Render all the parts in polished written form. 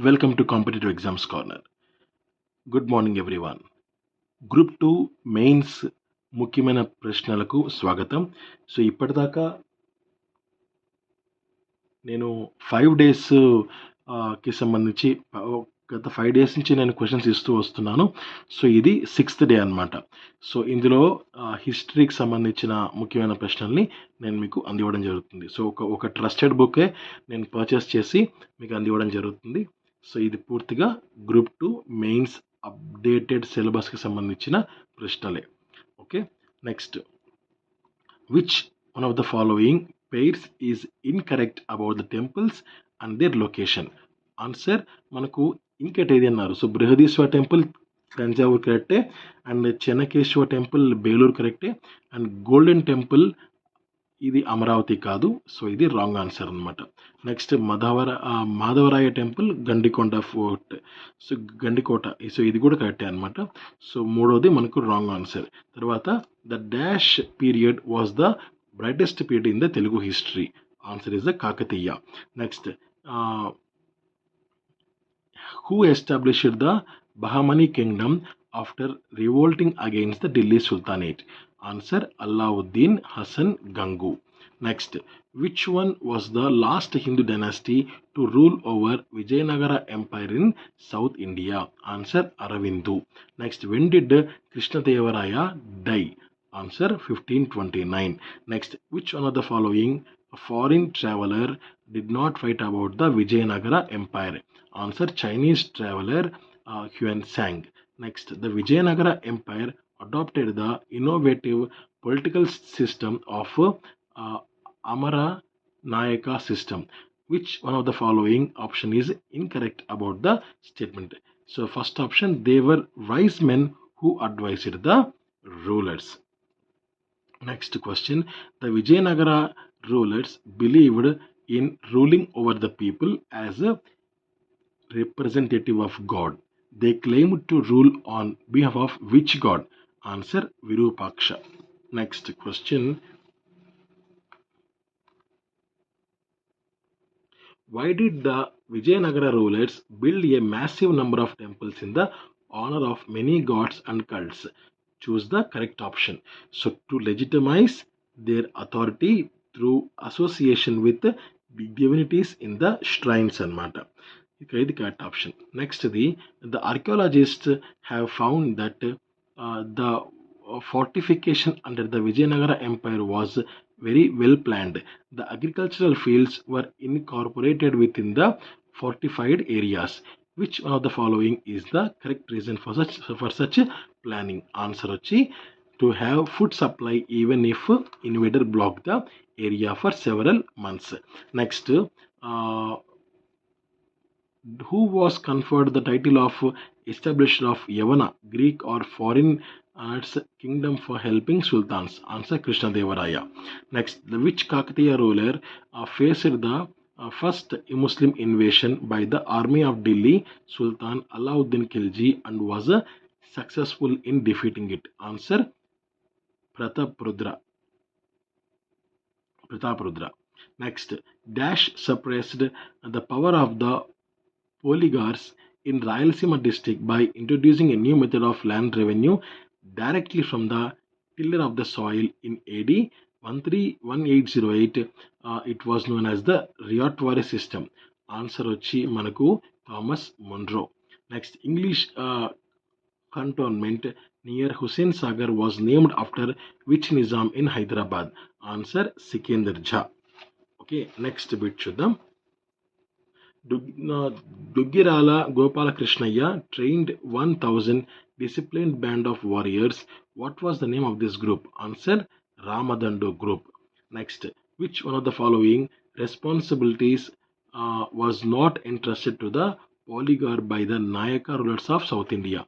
Welcome to Competitive Exams Corner. Good morning everyone. Group 2 mains ముఖ్యమైన ప్రశ్నలకు స్వాగతం. So ఇప్పటిదాకా నేను 5 డేస్ కి సంబంధించి గత 5 డేస్ నుంచి నేను క్వశ్చన్స్ ఇస్తూ వస్తున్నాను. సో ఇది 6th డే అనమాట. సో ఇందులో హిస్టరీకి సంబంధించిన ముఖ్యమైన ప్రశ్నల్ని నేను మీకు అందివ్వడం జరుగుతుంది. సో ఒక ట్రస్టెడ్ బుక్కే నేను పర్చేస్ చేసి మీకు అందివ్వడం జరుగుతుంది. సో ఇది పూర్తిగా గ్రూప్ 2 మెయిన్స్ అప్డేటెడ్ సిలబస్కి సంబంధించిన ప్రశ్నలే. Okay, next, which one of the following pairs is incorrect about the temples and their location? Answer మనకు ఇంకటేది అన్నారు. సో బృహదీశ్వర టెంపుల్ తంజావూర్ కరెక్టే, అండ్ చెన్నకేశ్వర టెంపుల్ బేలూరు కరెక్టే, అండ్ గోల్డెన్ టెంపుల్ ఇది అమరావతి కాదు. సో ఇది రాంగ్ ఆన్సర్ అనమాట. Next Madhavaraya temple Gandikonda fort, so Gandikota, so ఇది కూడా కరెక్టే అనమాట. సో మూడోది మనకు రాంగ్ ఆన్సర్. తర్వాత the dash period was the brightest period in the Telugu history. Answer is the Kakatiya. Next, who established the Bahmani kingdom after revolting against the Delhi Sultanate? Answer, Alauddin Hasan Gangu. Next, which one was the last Hindu dynasty to rule over Vijayanagara Empire in South India? Answer, Aravindu. Next, when did Krishnadevaraya die? Answer, 1529. Next, which one of the following foreign traveler did not write about the Vijayanagara Empire? Answer, Chinese traveler Huan Sang. Next, the Vijayanagara Empire adopted the innovative political system of Amara Nayaka system. Which one of the following option is incorrect about the statement? So first option, they were wise men who advised the rulers. Next question, the Vijayanagara rulers believed in ruling over the people as a representative of God. They claimed to rule on behalf of which god? Answer, Virupaksha. Next question, why did the Vijayanagara rulers build a massive number of temples in the honor of many gods and cults? Choose the correct option. So to legitimize their authority through association with divinities in the shrines anamata. Okay, the correct option. Next, the archaeologists have found that the fortification under the Vijayanagara Empire was very well planned. The agricultural fields were incorporated within the fortified areas. Which one of the following is the correct reason for such planning? Answer వచ్చి to have food supply even if invader blocked the area for several months. Next, who was conferred the title of establisher of Yavana, Greek or foreign kingdom for helping sultans? Answer, Krishnadevaraya. Next, which Kakatiya ruler faced the first Muslim invasion by the army of Delhi Sultan Alauddin Khilji and was successful in defeating it? Answer, Prataprudra. Next, Dash suppressed the power of the oligarchs in Rayalaseema district by introducing a new method of land revenue directly from the tiller of the soil in AD 1808. It was known as the Riotvare system. Answer వచ్చి మనకు Thomas మొన్రో. Next, English cantonment near Hussain Sagar was named after which Nizam in Hyderabad? Answer, Sikandar Jha. Okay, next bit చూద్దాం. Duggirala Gopalakrishnaయ్య trained 1000 disciplined band of warriors. What was the name of this group? Answer, Ramadandu group. Next, which one of the following responsibilities was not entrusted to the oligarch by the Nayaka rulers of South India?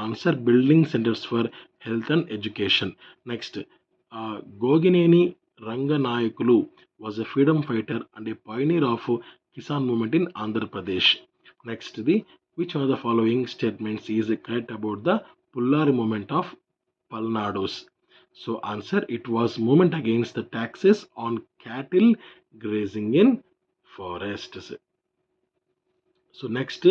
Answer, building centers for health and education. Next, Gogineni Ranganayakulu was a freedom fighter and a pioneer of Kisan movement in Andhra Pradesh. Next, which one of the following statements is correct about the Pullari movement of Palnados? So answer, it was movement against the taxes on cattle grazing in forests. So next,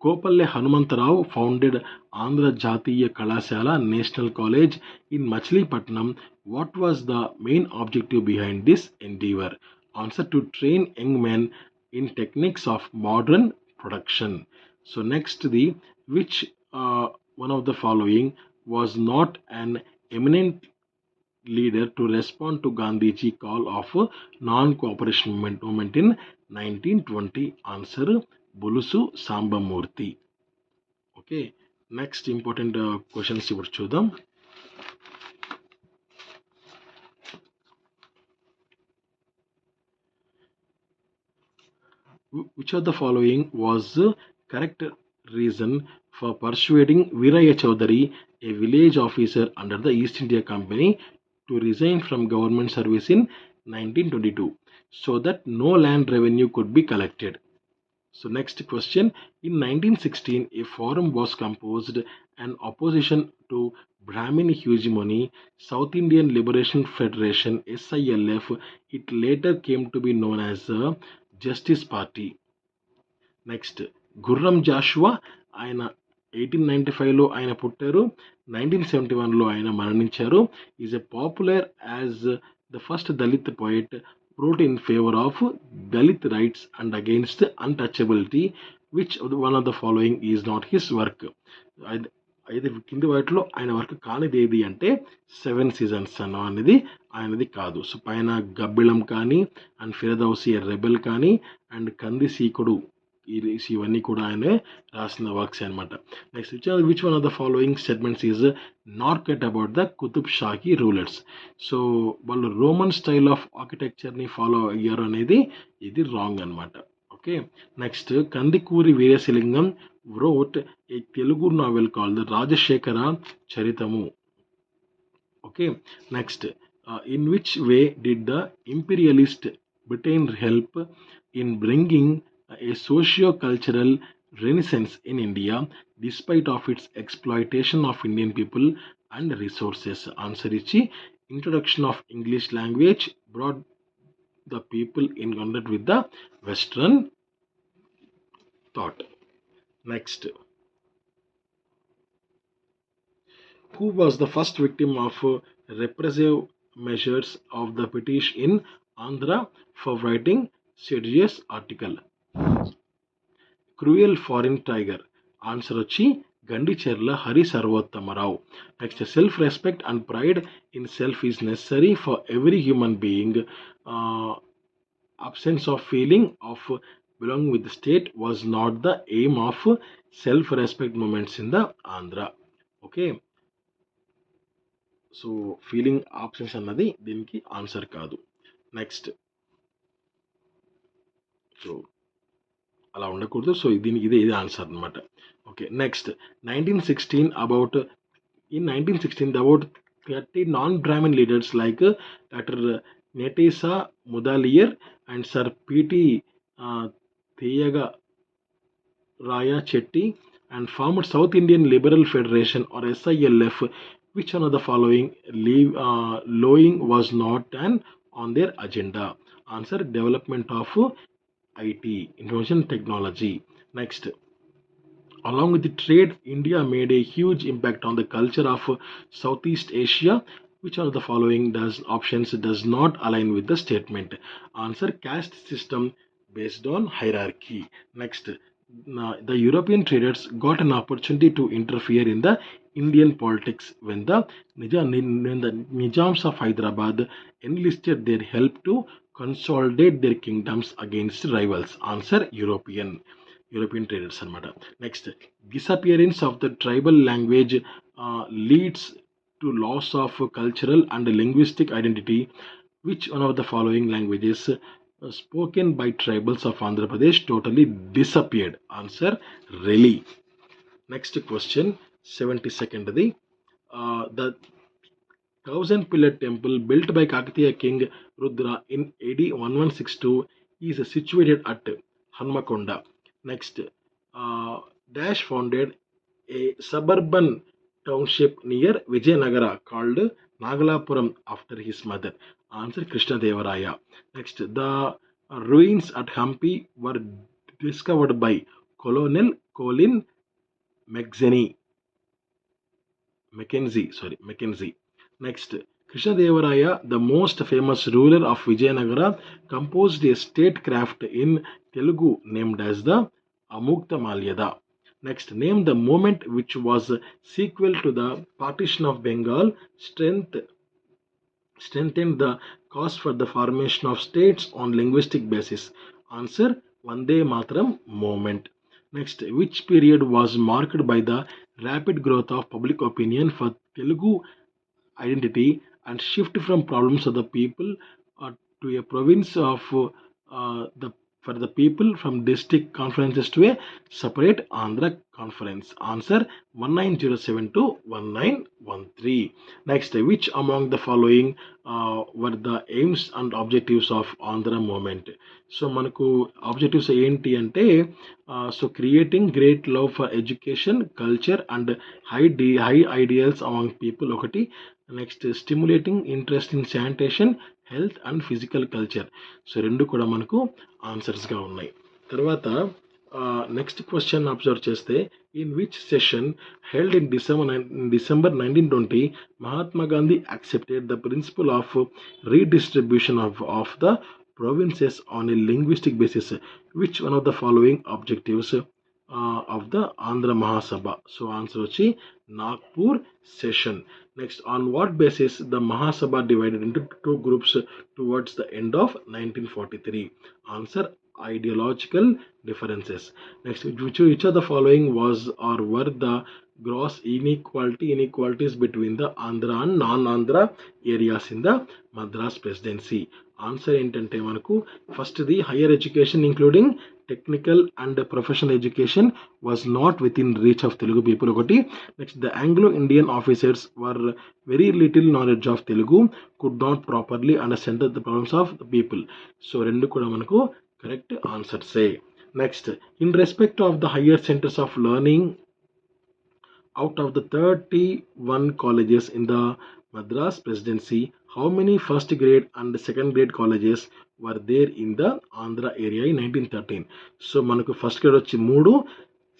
Kopalle Hanumantarao founded Andhra Jatiya Kalashala National College in Machilipatnam. What was the main objective behind this endeavor? Answer: to train young men in techniques of modern production. So next, the which one of the following was not an eminent leader to respond to Gandhiji call of non-cooperation movement in 1920? Answer: Bulusu Sambamurthy. Okay, next important questions ఇప్పుడు చూద్దాం. Which of the following was the correct reason for persuading Viraya Chaudhary, a village officer under the East India Company, to resign from government service in 1922 so that no land revenue could be collected? So next question, in 1916 a forum was composed an opposition to Brahmin hegemony, South Indian Liberation Federation SILF. It later came to be known as the Justice Party. Next Gurram Jashuva, ఆయన 1895లో ఆయన పుట్టారు, 1971లో ఆయన మరణించారు. Is a popular as the first Dalit poet, wrote in favor of Dalit rights and against untouchability. Which one of the following is not his work? అయితే కింది వాటిలో ఆయన work కానిది ఏది అంటే సెవెన్ సీజన్స్ అనేది ఆయనది కాదు. సో పైన గబ్బిళం కానీ, అండ్ ఫిరదౌసి రెబెల్ కానీ, అండ్ కంది సీకుడు, ఇవన్నీ కూడా ఆయనే రాసిన వర్క్స్ అనమాట. Next which one of the following statements is not correct about the Qutub Shahi rulers? So వాళ్ళు రోమన్ స్టైల్ ఆఫ్ ఆర్కిటెక్చర్ని ఫాలో అయ్యారు అనేది ఇది రాంగ్ అనమాట. Okay, next Kandukuri Veeresalingam wrote a Telugu novel called the Rajashekara Charitamu. Okay, next, in which way did the imperialist Britain help in bringing a socio-cultural renaissance in India despite of its exploitation of Indian people and resources? Answer ichi introduction of English language brought the people in contact with the Western thought. Next, who was the first victim of repressive measures of the British in Andhra for writing serious article? Cruel foreign tiger. Answer వచ్చి Gandicherla Hari Sarvottamarao. Next, self respect and pride in self is necessary for every human being. Absence of feeling of belonging with the state was not the aim of self-respect movements in the Andhra. Okay, so feeling options అన్నది దీనికి answer కాదు. Next, so అలా ఉండకూడదు, so దీనికి ఇదే answer అనమాట. Okay, next 1916 about in 1916 about 30 non-Brahmin leaders like Dr. Netesa Mudaliar and Sir P.T. Theyaga Raya Chetty and formed South Indian Liberal Federation or SILF. Which one of the following lowing was not on their agenda? Answer: development of IT, information technology. Next, along with the trade, India made a huge impact on the culture of Southeast Asia. Which of the following options does not align with the statement? Answer: caste system based on hierarchy. Next, the European traders got an opportunity to interfere in the Indian politics when the Nizams of Hyderabad enlisted their help to consolidate their kingdoms against rivals. Answer: European traders అనమాట. Next, disappearance of the tribal language leads to loss of cultural and linguistic identity. Which one of the following languages spoken by tribals of Andhra Pradesh totally disappeared? Answer: Reli. Next question, 72nd. The thousand pillar temple built by Kakatiya king Rudra in AD 1162 is situated at Hanmakonda. Next, Dash founded a suburban township near Vijayanagara called Nagalapuram after his mother. Answer: Krishnadevaraya. Next, the ruins at Hampi were discovered by Colonel Colin Mackenzie. Next, Krishnadevaraya, the most famous ruler of Vijayanagara, composed a statecraft in Telugu named as the Amukta Malyada. Next, name the moment which was sequel to the partition of Bengal, strengthened the cause for the formation of states on linguistic basis. Answer, Vande Mataram movement. Next, which period was marked by the rapid growth of public opinion for Telugu identity and shift from problems of the people to a province of the for the people from district conferences to a separate Andhra conference. Answer, 1907 to 1913. Next, which among the following were the aims and objectives of Andhra movement? So మనకు objectives ఏంటి అంటే so creating great love for education, culture and high ideals among people ఒకటి. Next, stimulating interest in sanitation, health and physical culture. So రెండు కూడా మనకు ఆన్సర్స్గా ఉన్నాయి. తర్వాత నెక్స్ట్ క్వశ్చన్ అబ్జర్వ్ చేస్తే, in which session held in December 1920 Mahatma Gandhi accepted the principle of redistribution of the provinces on a linguistic basis? Which one of the following objectives of the Andhra Mahasabha? So answer vachi Nagpur session. Next, on what basis the Mahasabha divided into two groups towards the end of 1943? Answer, ideological differences. Next, which of the following was or were the gross inequalities between the Andhra and non-Andhra areas in the Madras presidency? Answer ఏంటంటే మనకు first the higher education including technical and professional education was not within reach of Telugu people ఒకటి. Next, the Anglo Indian officers were very little knowledge of Telugu, could not properly understand the problems of the people. So రెండు కూడా మనకు correct ఆన్సర్సే. Next, in respect of the higher centres of learning, out of the 31 colleges in the Madras presidency, how many first grade and second grade colleges were there in the Andhra area in 1913? So మనకు first grade వచ్చి 3,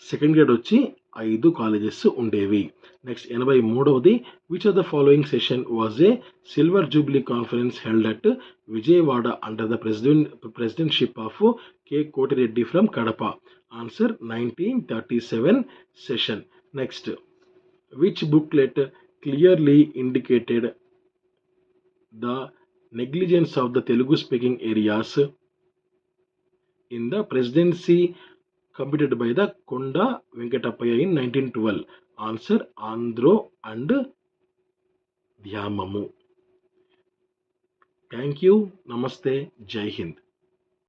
second grade వచ్చి 5 colleges ఉండేవి. Next, 83వది, which of the following session was a silver jubilee conference held at Vijayawada under the presidentship of K Kotireddy from Kadapa? Answer, 1937 session. Next, which booklet clearly indicated the negligence of the Telugu speaking areas in the presidency committed by the Konda Venkatapaya in 1912? Answer, Andhro and Dhyamamu. Thank you. Namaste. Jai Hind.